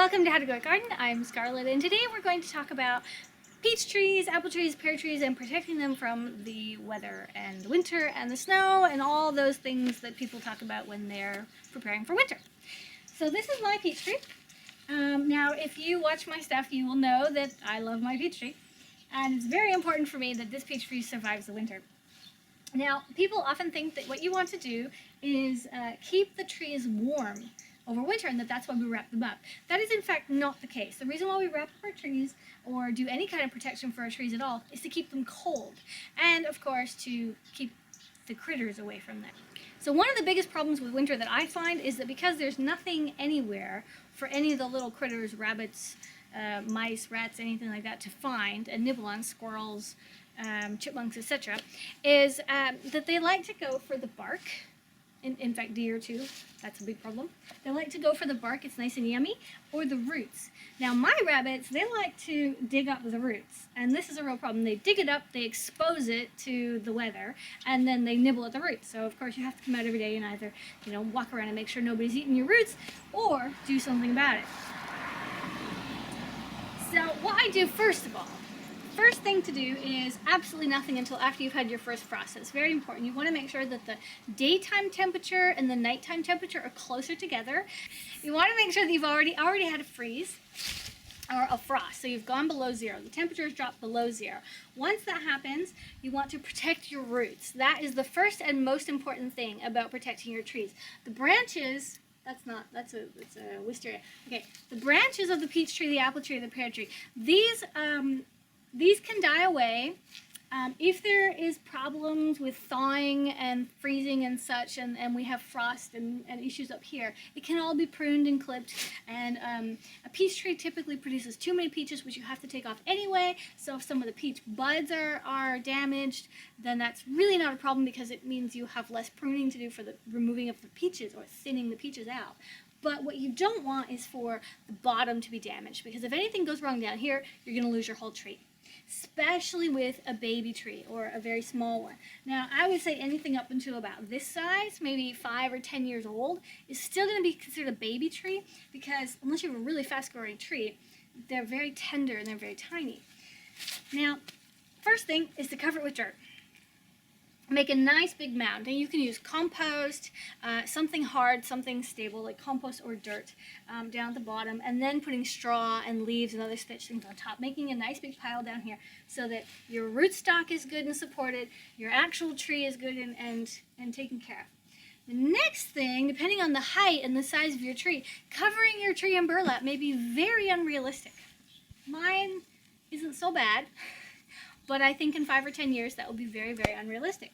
Welcome to How to Grow a Garden. I'm Scarlett, and today we're going to talk about peach trees, apple trees, pear trees, and protecting them from the weather and the winter and the snow and all those things that people talk about when they're preparing for winter. So this is my peach tree. Now, if you watch my stuff, you will know that I love my peach tree, and it's very important for me that this peach tree survives the winter. Now, people often think that what you want to do is keep the trees warm over winter, and that's why we wrap them up. That is in fact not the case. The reason why we wrap up our trees or do any kind of protection for our trees at all is to keep them cold, and of course to keep the critters away from them. So one of the biggest problems with winter that I find is that because there's nothing anywhere for any of the little critters, rabbits, mice, rats, anything like that to find and nibble on, squirrels, chipmunks, etc., is that they like to go for the bark. In fact, deer too, that's a big problem. They like to go for the bark, it's nice and yummy, or the roots. Now my rabbits, they like to dig up the roots, and this is a real problem. They dig it up, they expose it to the weather, and then they nibble at the roots. So of course you have to come out every day and either, walk around and make sure nobody's eating your roots, or do something about it. So what I do first of all, first thing to do is absolutely nothing until after you've had your first frost. It's very important. You want to make sure that the daytime temperature and the nighttime temperature are closer together. You want to make sure that you've already had a freeze or a frost, so you've gone below zero. The temperature has dropped below zero. Once that happens, you want to protect your roots. That is the first and most important thing about protecting your trees. The branches, it's a wisteria. Okay, the branches of the peach tree, the apple tree, the pear tree, these can die away if there is problems with thawing and freezing and such, and we have frost and issues up here. It can all be pruned and clipped, and a peach tree typically produces too many peaches, which you have to take off anyway. So if some of the peach buds are damaged, then that's really not a problem because it means you have less pruning to do for the removing of the peaches or thinning the peaches out. But what you don't want is for the bottom to be damaged, because if anything goes wrong down here, you're going to lose your whole tree, especially with a baby tree or a very small one. Now, I would say anything up until about this size, maybe 5 or 10 years old, is still going to be considered a baby tree, because unless you have a really fast-growing tree, they're very tender and they're very tiny. Now, first thing is to cover it with dirt. Make a nice big mound, and you can use compost, something hard, something stable like compost or dirt down at the bottom, and then putting straw and leaves and other such things on top, making a nice big pile down here so that your rootstock is good and supported, your actual tree is good and taken care of. The next thing, depending on the height and the size of your tree, covering your tree in burlap may be very unrealistic. Mine isn't so bad, but I think in 5 or 10 years that will be very, very unrealistic.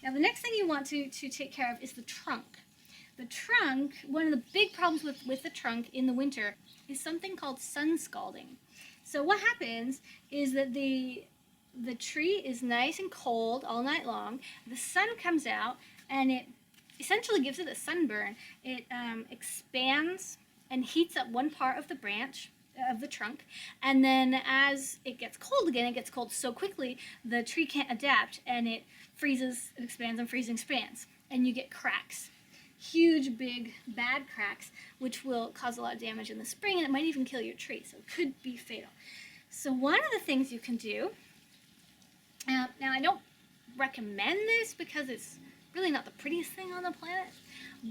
Now the next thing you want to take care of is the trunk. The trunk, one of the big problems with the trunk in the winter is something called sun scalding. So what happens is that the tree is nice and cold all night long. The sun comes out and it essentially gives it a sunburn. It expands and heats up one part of the branch of the trunk, and then as it gets cold again, it gets cold so quickly the tree can't adapt, and it freezes, it expands, and freezes and expands, and you get cracks, huge, big, bad cracks, which will cause a lot of damage in the spring, and it might even kill your tree, so it could be fatal. So one of the things you can do, now I don't recommend this because it's really not the prettiest thing on the planet,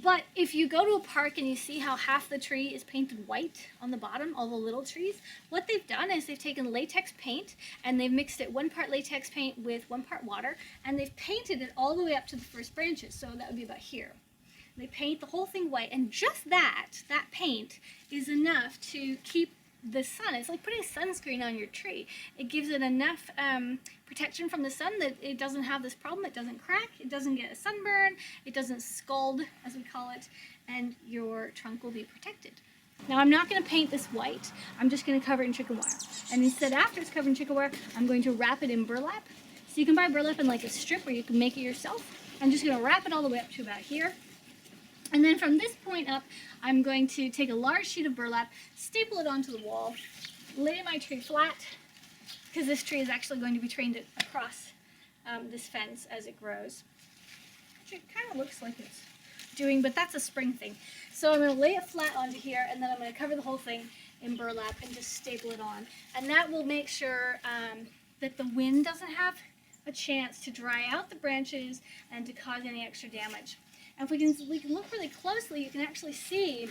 but if you go to a park and you see how half the tree is painted white on the bottom, all the little trees, what they've done is they've taken latex paint and they've mixed it 1 part latex paint with 1 part water, and they've painted it all the way up to the first branches, so that would be about here. They paint the whole thing white, and just that paint is enough to keep the sun. It's like putting sunscreen on your tree. It gives it enough protection from the sun that it doesn't have this problem. It doesn't crack, it doesn't get a sunburn, it doesn't scald, as we call it, and your trunk will be protected. Now I'm not going to paint this white. I'm just going to cover it in chicken wire. And instead, after it's covered in chicken wire, I'm going to wrap it in burlap. So you can buy burlap in like a strip, or you can make it yourself. I'm just going to wrap it all the way up to about here. And then from this point up, I'm going to take a large sheet of burlap, staple it onto the wall, lay my tree flat, because this tree is actually going to be trained across this fence as it grows. Actually, it kind of looks like it's doing, but that's a spring thing. So I'm going to lay it flat onto here, and then I'm going to cover the whole thing in burlap and just staple it on. And that will make sure that the wind doesn't have a chance to dry out the branches and to cause any extra damage. And if we can look really closely, you can actually see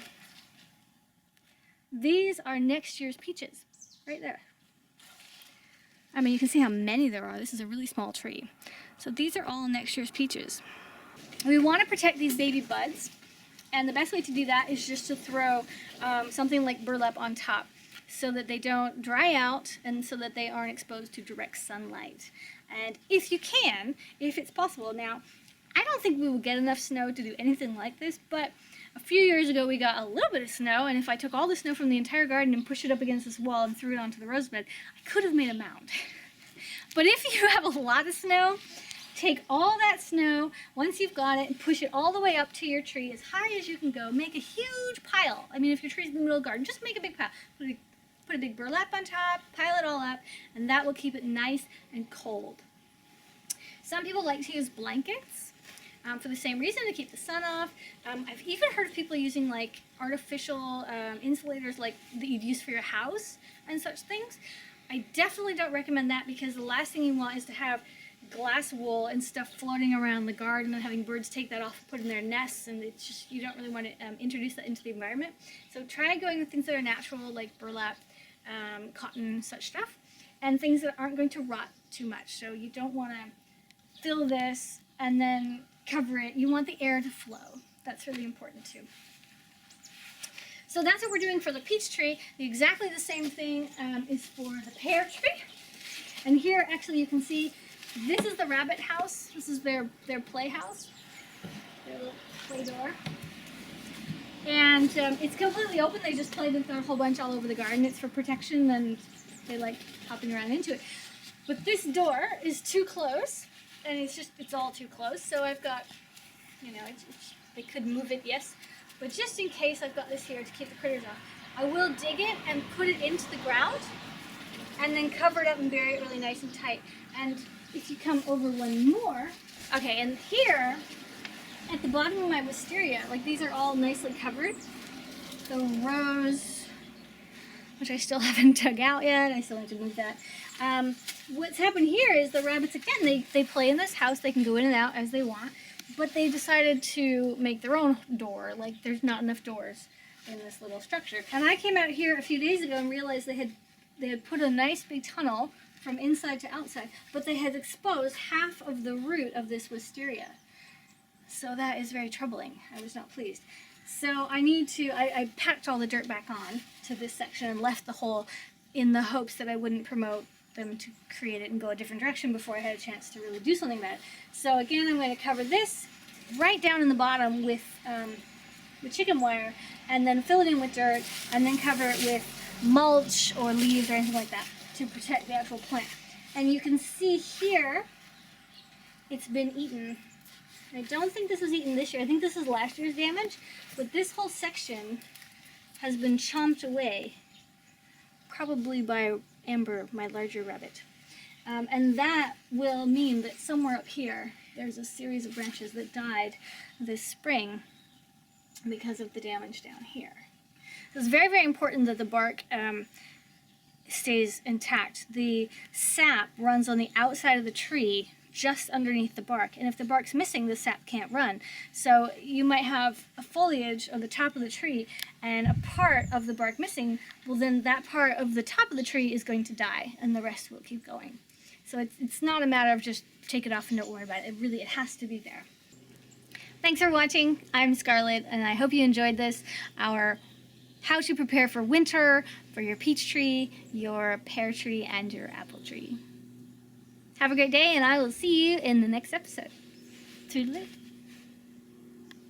these are next year's peaches, right there. I mean, you can see how many there are. This is a really small tree. So these are all next year's peaches. We want to protect these baby buds, and the best way to do that is just to throw something like burlap on top so that they don't dry out and so that they aren't exposed to direct sunlight. And if you can, if it's possible. Now, I don't think we will get enough snow to do anything like this, but a few years ago we got a little bit of snow, and if I took all the snow from the entire garden and pushed it up against this wall and threw it onto the rose bed, I could have made a mound. But if you have a lot of snow, take all that snow, once you've got it, and push it all the way up to your tree as high as you can go. Make a huge pile. I mean, if your tree's in the middle of the garden, just make a big pile. Put a big burlap on top, pile it all up, and that will keep it nice and cold. Some people like to use blankets for the same reason, to keep the sun off. I've even heard of people using like artificial insulators like that you'd use for your house and such things. I definitely don't recommend that, because the last thing you want is to have glass wool and stuff floating around the garden and having birds take that off and put in their nests, and it's just, you don't really want to introduce that into the environment. So try going with things that are natural, like burlap, cotton, such stuff, and things that aren't going to rot too much. So you don't want to fill this and then cover it. You want the air to flow. That's really important too. So that's what we're doing for the peach tree. Exactly the same thing is for the pear tree. And here actually you can see this is the rabbit house. This is their playhouse, their little play door. And it's completely open. They just played with a whole bunch all over the garden. It's for protection, and they like hopping around into it. But this door is too close, and it's all too close. So I've got, you know, they could move it, yes. But just in case, I've got this here to keep the critters off. I will dig it and put it into the ground, and then cover it up and bury it really nice and tight. And if you come over one more, okay, and here at the bottom of my wisteria, like these are all nicely covered. The rose, which I still haven't dug out yet, I still need to move that. What's happened here is the rabbits, again, they play in this house, they can go in and out as they want, but they decided to make their own door. Like, there's not enough doors in this little structure. And I came out here a few days ago and realized they had put a nice big tunnel from inside to outside, but they had exposed half of the root of this wisteria. So that is very troubling. I was not pleased. So I packed all the dirt back on to this section and left the hole in the hopes that I wouldn't promote them to create it and go a different direction before I had a chance to really do something about it. So again, I'm going to cover this right down in the bottom with chicken wire, and then fill it in with dirt, and then cover it with mulch or leaves or anything like that to protect the actual plant. And you can see here, it's been eaten. I don't think this was eaten this year. I think this is last year's damage, but this whole section has been chomped away, probably by Amber, my larger rabbit. And that will mean that somewhere up here, there's a series of branches that died this spring because of the damage down here. So it's very, very important that the bark stays intact. The sap runs on the outside of the tree, just underneath the bark, and if the bark's missing, the sap can't run. So you might have a foliage on the top of the tree and a part of the bark missing. Well, then that part of the top of the tree is going to die, and the rest will keep going. So it's not a matter of just take it off and don't worry about it. It has to be there. Thanks for watching. I'm Scarlett, and I hope you enjoyed this, our how to prepare for winter for your peach tree, your pear tree, and your apple tree. Have a great day, and I will see you in the next episode. Toodaloo.